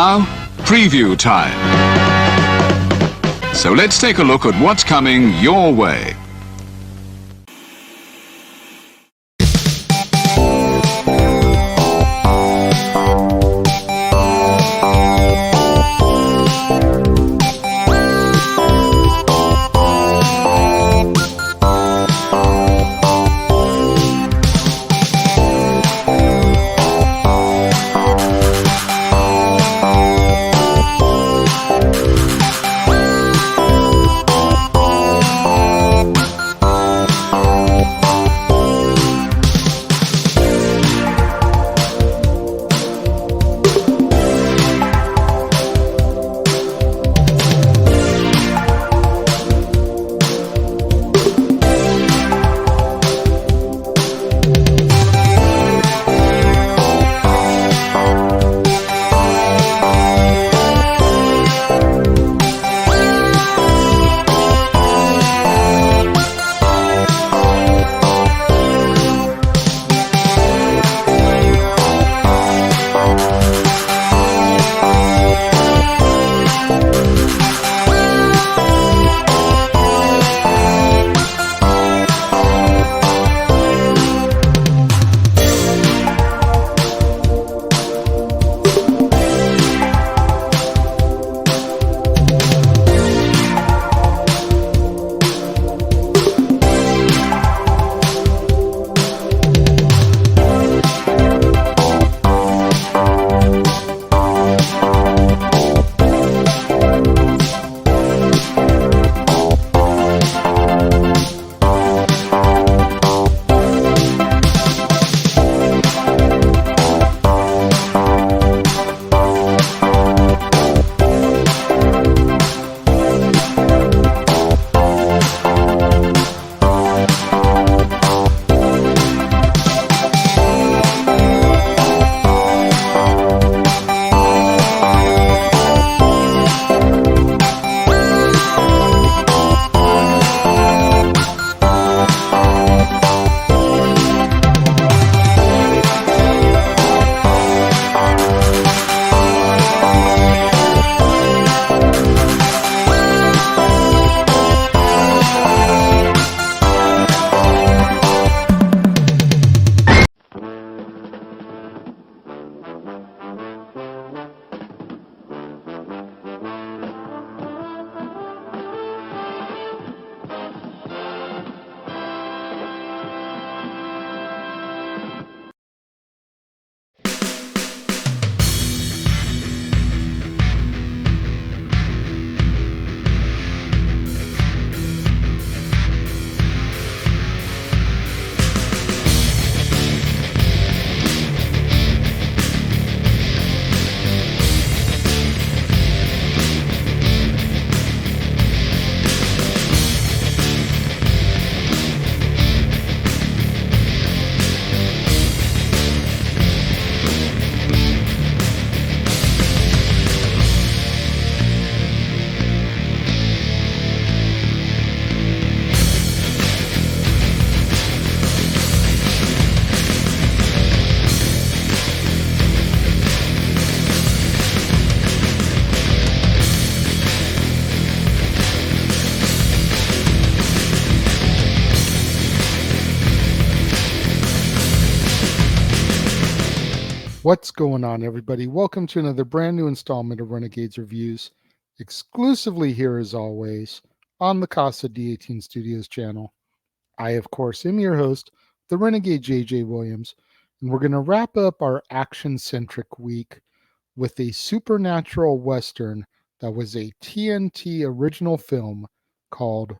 Now, preview time. So let's take a look at what's coming your way. What's going on, everybody? Welcome to another brand new installment of Renegades Reviews, exclusively here as always on the Casa D18 Studios channel. I, of course, am your host, the Renegade JJ Williams, and we're going to wrap up our action-centric week with a supernatural western that was a TNT original film called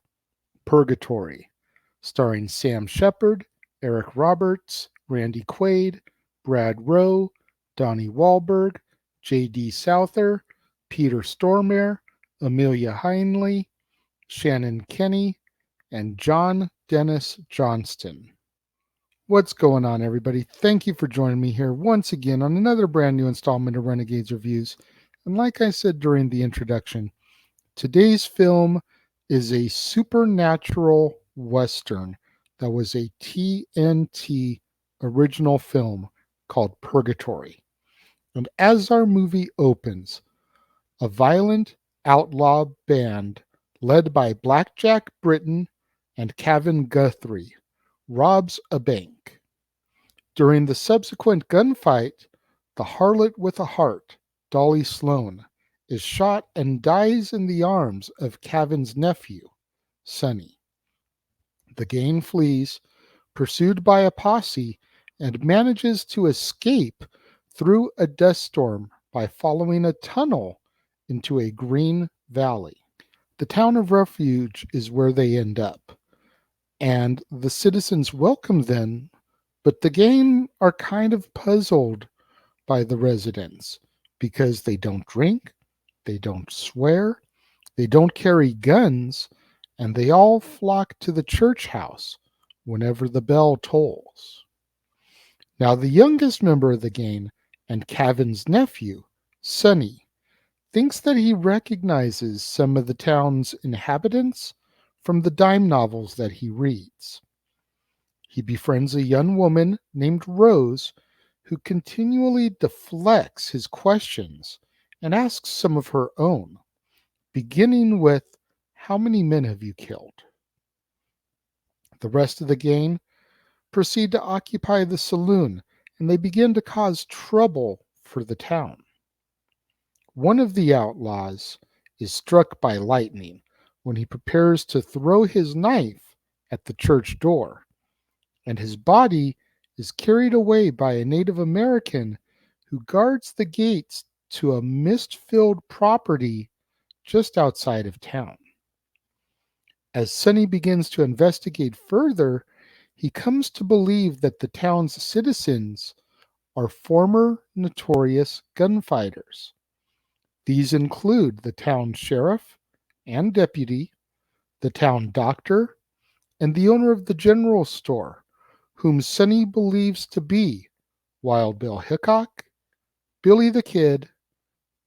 Purgatory, starring Sam Shepard, Eric Roberts, Randy Quaid, Brad Rowe, Donny Wahlberg, J.D. Souther, Peter Stormare, Amelia Heinle, Shannon Kenny, and John Dennis Johnston. What's going on, everybody? Thank you for joining me here once again on another brand new installment of Renegades Reviews. And like I said during the introduction, today's film is a supernatural western that was a TNT original film called Purgatory. And as our movie opens, a violent outlaw band led by Blackjack Britton and Kevin Guthrie robs a bank. During the subsequent gunfight, the harlot with a heart, Dolly Sloan, is shot and dies in the arms of Kevin's nephew, Sonny. The gang flees, pursued by a posse, and manages to escape through a dust storm by following a tunnel into a green valley. The town of refuge is where they end up, and the citizens welcome them, but the gang are kind of puzzled by the residents because they don't drink, they don't swear, they don't carry guns, and they all flock to the church house whenever the bell tolls. Now, the youngest member of the gang and Kevin's nephew, Sonny, thinks that he recognizes some of the town's inhabitants from the dime novels that he reads. He befriends a young woman named Rose who continually deflects his questions and asks some of her own, beginning with, "How many men have you killed?" The rest of the gang proceed to occupy the saloon, and they begin to cause trouble for the town. One of the outlaws is struck by lightning when he prepares to throw his knife at the church door, and his body is carried away by a Native American who guards the gates to a mist-filled property just outside of town. As Sonny begins to investigate further, he comes to believe that the town's citizens are former notorious gunfighters. These include the town sheriff and deputy, the town doctor, and the owner of the general store, whom Sonny believes to be Wild Bill Hickok, Billy the Kid,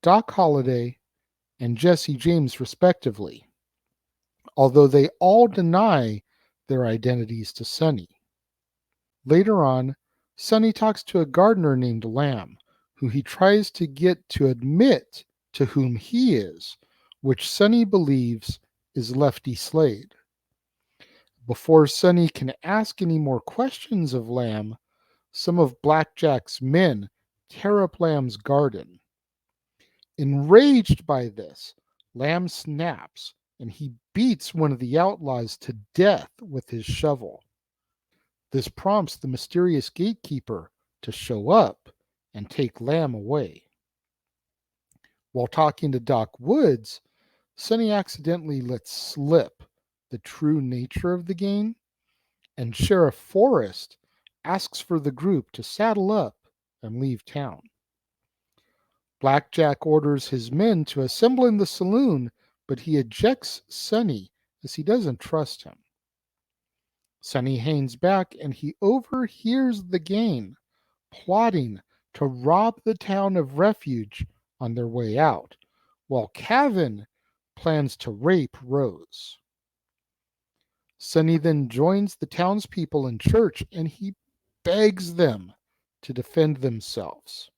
Doc Holliday, and Jesse James, respectively, although they all deny their identities to Sonny. Later on, Sonny talks to a gardener named Lamb, who he tries to get to admit to whom he is, which Sonny believes is Lefty Slade. Before Sonny can ask any more questions of Lamb, some of Blackjack's men tear up Lamb's garden. Enraged by this, Lamb snaps and he beats one of the outlaws to death with his shovel. This prompts the mysterious gatekeeper to show up and take Lamb away. While talking to Doc Woods, Sonny accidentally lets slip the true nature of the game, and Sheriff Forrest asks for the group to saddle up and leave town. Blackjack orders his men to assemble in the saloon, but he ejects Sonny as he doesn't trust him. Sonny hangs back and he overhears the gang plotting to rob the town of refuge on their way out, while Kevin plans to rape Rose. Sonny then joins the townspeople in church and he begs them to defend themselves.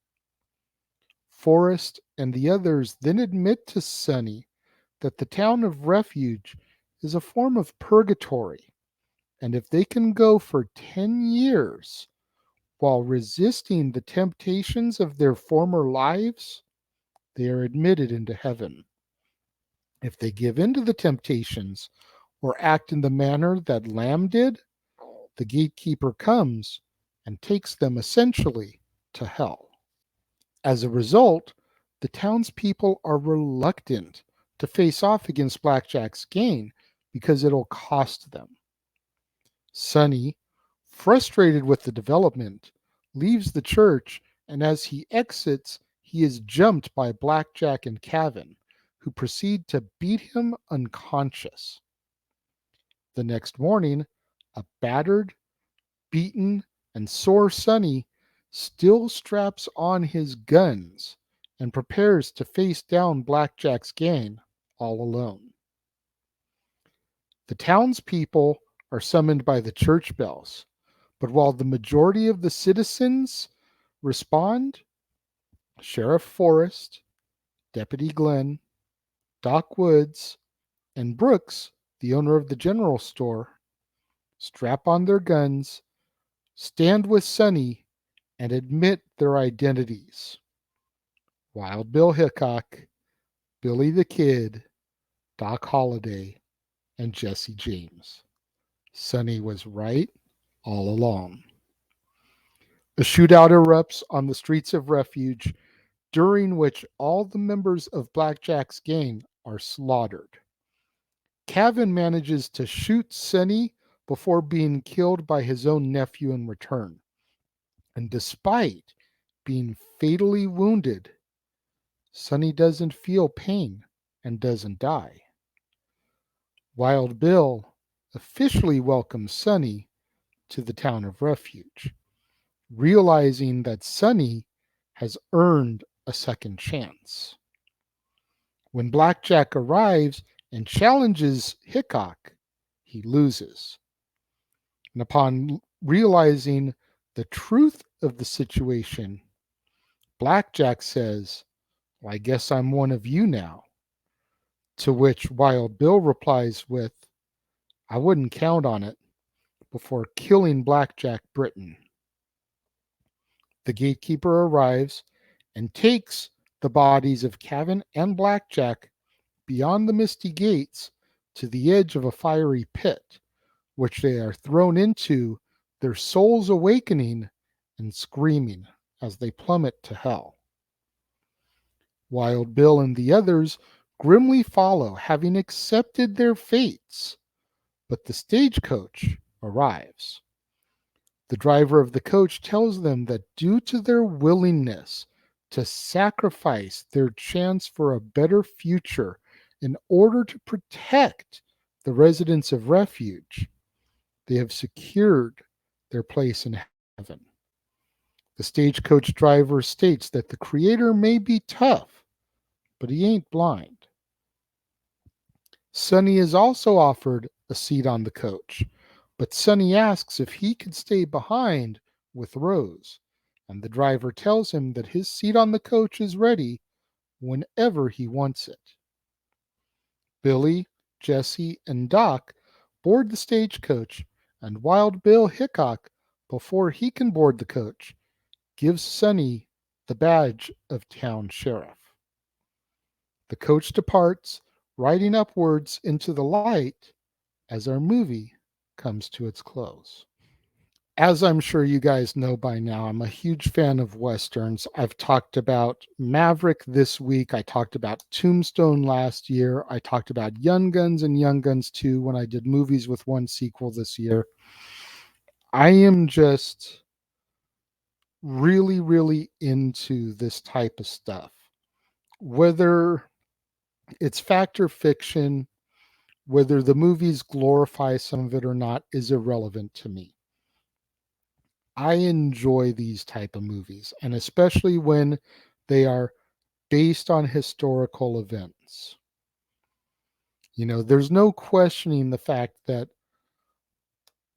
Forrest and the others then admit to Sonny that the town of refuge is a form of purgatory, and if they can go for 10 years while resisting the temptations of their former lives, they are admitted into heaven. If they give in to the temptations or act in the manner that Lamb did, the gatekeeper comes and takes them essentially to hell. As a result, the townspeople are reluctant to face off against Blackjack's gang because it'll cost them. Sonny, frustrated with the development, leaves the church, and as he exits, he is jumped by Blackjack and Kevin, who proceed to beat him unconscious. The next morning, a battered, beaten, and sore Sonny still straps on his guns and prepares to face down Blackjack's gang all alone. The townspeople are summoned by the church bells, but while the majority of the citizens respond, Sheriff Forrest, Deputy Glenn, Doc Woods, and Brooks, the owner of the general store, strap on their guns, stand with Sonny, and admit their identities. Wild Bill Hickok, Billy the Kid, Doc Holliday, and Jesse James. Sonny was right all along. A shootout erupts on the streets of Refuge, during which all the members of Blackjack's gang are slaughtered. Kevin manages to shoot Sonny before being killed by his own nephew in return. And despite being fatally wounded, Sonny doesn't feel pain and doesn't die. Wild Bill officially welcomes Sonny to the town of Refuge, realizing that Sonny has earned a second chance. When Blackjack arrives and challenges Hickok, he loses. And upon realizing the truth of the situation, Blackjack says, "Well, I guess I'm one of you now." To which Wild Bill replies with, "I wouldn't count on it," before killing Blackjack Britton. The gatekeeper arrives and takes the bodies of Kevin and Blackjack beyond the misty gates to the edge of a fiery pit, which they are thrown into, their souls awakening and screaming as they plummet to hell. Wild Bill and the others grimly follow, having accepted their fates, but the stagecoach arrives. The driver of the coach tells them that due to their willingness to sacrifice their chance for a better future in order to protect the residents of Refuge, they have secured their place in heaven. The stagecoach driver states that the Creator may be tough, but he ain't blind. Sonny is also offered a seat on the coach, but Sonny asks if he could stay behind with Rose, and the driver tells him that his seat on the coach is ready whenever he wants it. Billy, Jesse, and Doc board the stagecoach, and Wild Bill Hickok, before he can board the coach, gives Sonny the badge of town sheriff. The coach departs, riding upwards into the light as our movie comes to its close. As I'm sure you guys know by now, I'm a huge fan of Westerns. I've talked about Maverick this week. I talked about Tombstone last year. I talked about Young Guns and Young Guns 2 when I did movies with one sequel this year. I am just really, really into this type of stuff. Whether it's fact or fiction, whether the movies glorify some of it or not is irrelevant to me. I enjoy these type of movies, and especially when they are based on historical events. You know, there's no questioning the fact that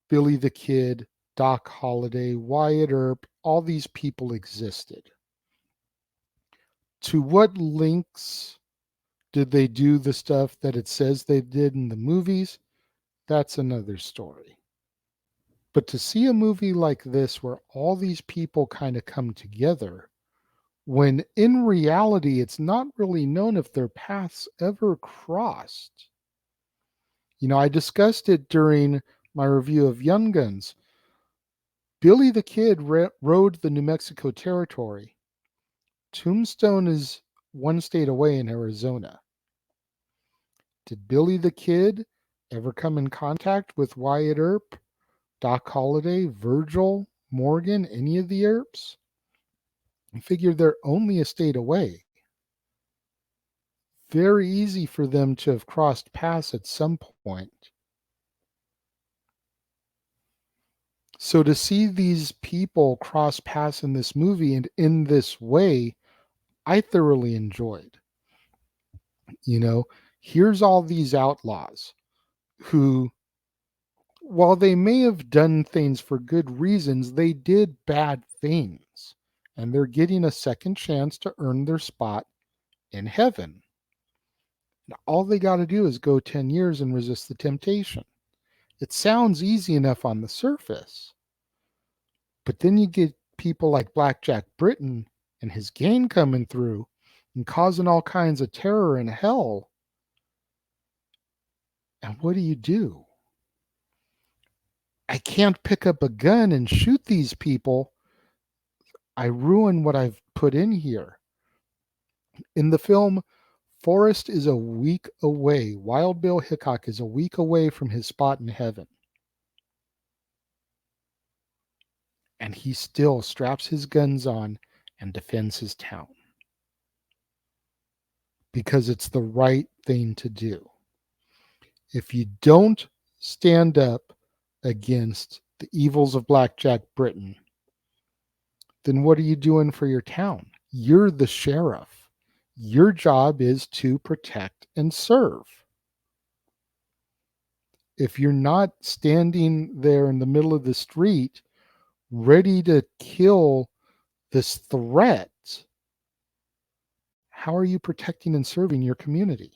Billy the Kid, Doc Holliday, Wyatt Earp, all these people existed. To what lengths did they do the stuff that it says they did in the movies? That's another story. But to see a movie like this where all these people kind of come together, when in reality it's not really known if their paths ever crossed. You know, I discussed it during my review of Young Guns. Billy the Kid rode the New Mexico Territory. Tombstone is one state away in Arizona. Did Billy the Kid ever come in contact with Wyatt Earp, Doc Holliday, Virgil, Morgan, any of the Earps? I figure they're only a state away. Very easy for them to have crossed paths at some point. So to see these people cross paths in this movie and in this way, I thoroughly enjoyed. You know, here's all these outlaws who, while they may have done things for good reasons, they did bad things. and they're getting a second chance to earn their spot in heaven. And all they got to do is go 10 years and resist the temptation. It sounds easy enough on the surface, but then you get people like Blackjack Britain and his gang coming through and causing all kinds of terror and hell. And what do? I can't pick up a gun and shoot these people. I ruin what I've put in here. In the film, Forrest is a week away. Wild Bill Hickok is a week away from his spot in heaven. And he still straps his guns on and defends his town. Because it's the right thing to do. If you don't stand up against the evils of Blackjack Britain, then what are you doing for your town? You're the sheriff. Your job is to protect and serve. If you're not standing there in the middle of the street ready to kill this threat, how are you protecting and serving your community?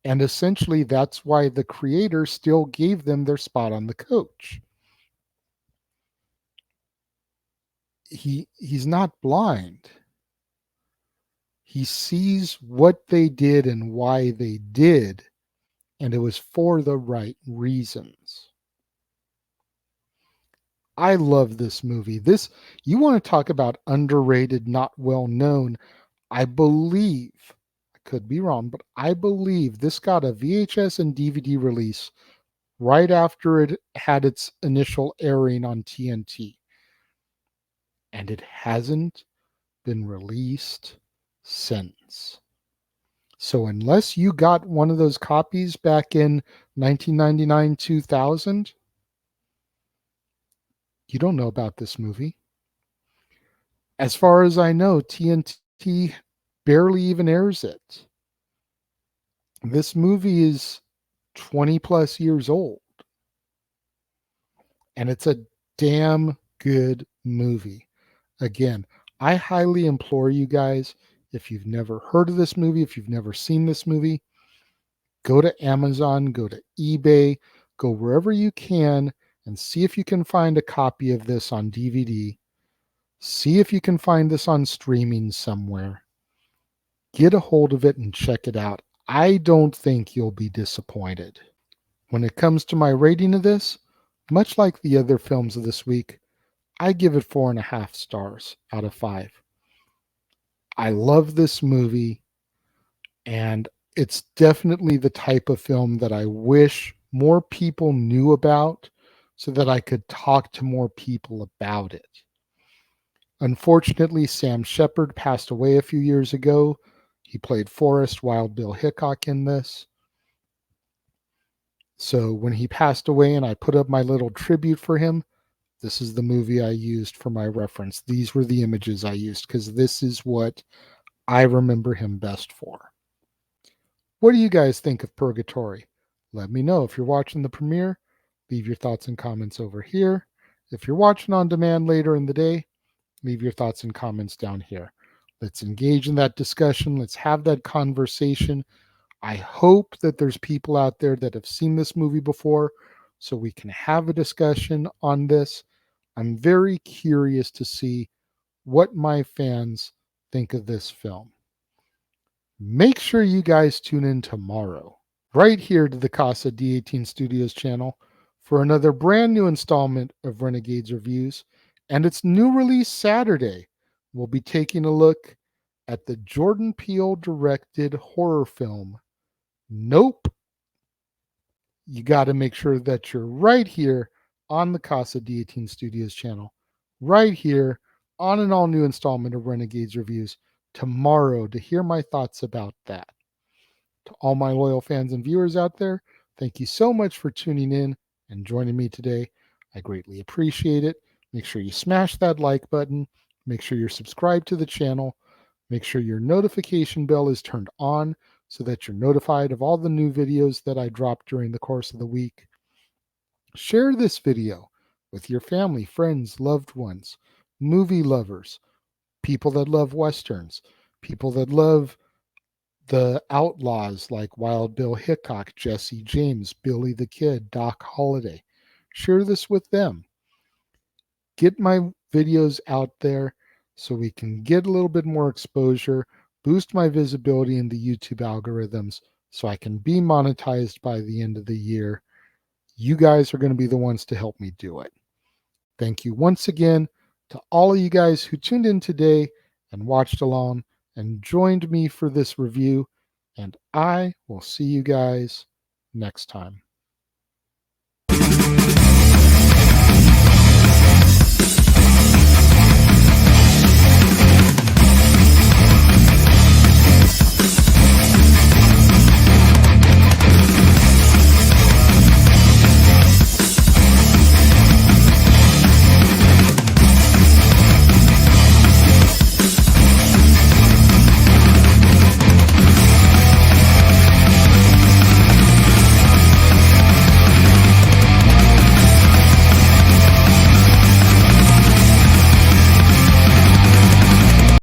And essentially, that's why the creator still gave them their spot on the coach. He's not blind. He sees what they did and why they did, and it was for the right reasons. I love this movie. You want to talk about underrated, not well known. I believe, I could be wrong, but I believe this got a VHS and DVD release right after it had its initial airing on TNT. And it hasn't been released since. So unless you got one of those copies back in 1999, 2000, you don't know about this movie. As far as I know, TNT barely even airs it. This movie is 20 plus years old. And it's a damn good movie. Again, I highly implore you guys, if you've never heard of this movie, if you've never seen this movie, go to Amazon, go to eBay, go wherever you can and see if you can find a copy of this on DVD. See if you can find this on streaming somewhere. Get a hold of it and check it out. I don't think you'll be disappointed. When it comes to my rating of this, much like the other films of this week, I give it 4.5 stars out of 5. I love this movie, and it's definitely the type of film that I wish more people knew about so that I could talk to more people about it. Unfortunately, Sam Shepard passed away a few years ago. He played Forrest, Wild Bill Hickok in this. So when he passed away and I put up my little tribute for him, this is the movie I used for my reference. These were the images I used because this is what I remember him best for. What do you guys think of Purgatory? Let me know. If you're watching the premiere, leave your thoughts and comments over here. If you're watching on demand later in the day, leave your thoughts and comments down here. Let's engage in that discussion. Let's have that conversation. I hope that there's people out there that have seen this movie before so we can have a discussion on this. I'm very curious to see what my fans think of this film. Make sure you guys tune in tomorrow, right here to the Casa D18 Studios channel for another brand new installment of Renegades Reviews. And it's new release Saturday. We'll be taking a look at the Jordan Peele directed horror film, Nope. You got to make sure that you're right here on the Casa D18 Studios channel, right here on an all new installment of Renegades Reviews tomorrow to hear my thoughts about that. To all my loyal fans and viewers out there, thank you so much for tuning in and joining me today. I greatly appreciate it. Make sure you smash that like button. Make sure you're subscribed to the channel. Make sure your notification bell is turned on so that you're notified of all the new videos that I drop during the course of the week. Share this video with your family, friends, loved ones. movie lovers, people that love Westerns, people that love the outlaws like Wild Bill Hickok, Jesse James, Billy the Kid, Doc Holliday. Share this with them. Get my videos out there so we can get a little bit more exposure, boost my visibility in the YouTube algorithms so I can be monetized by the end of the year. You guys are going to be the ones to help me do it. Thank you once again to all of you guys who tuned in today and watched along and joined me for this review. And I will see you guys next time.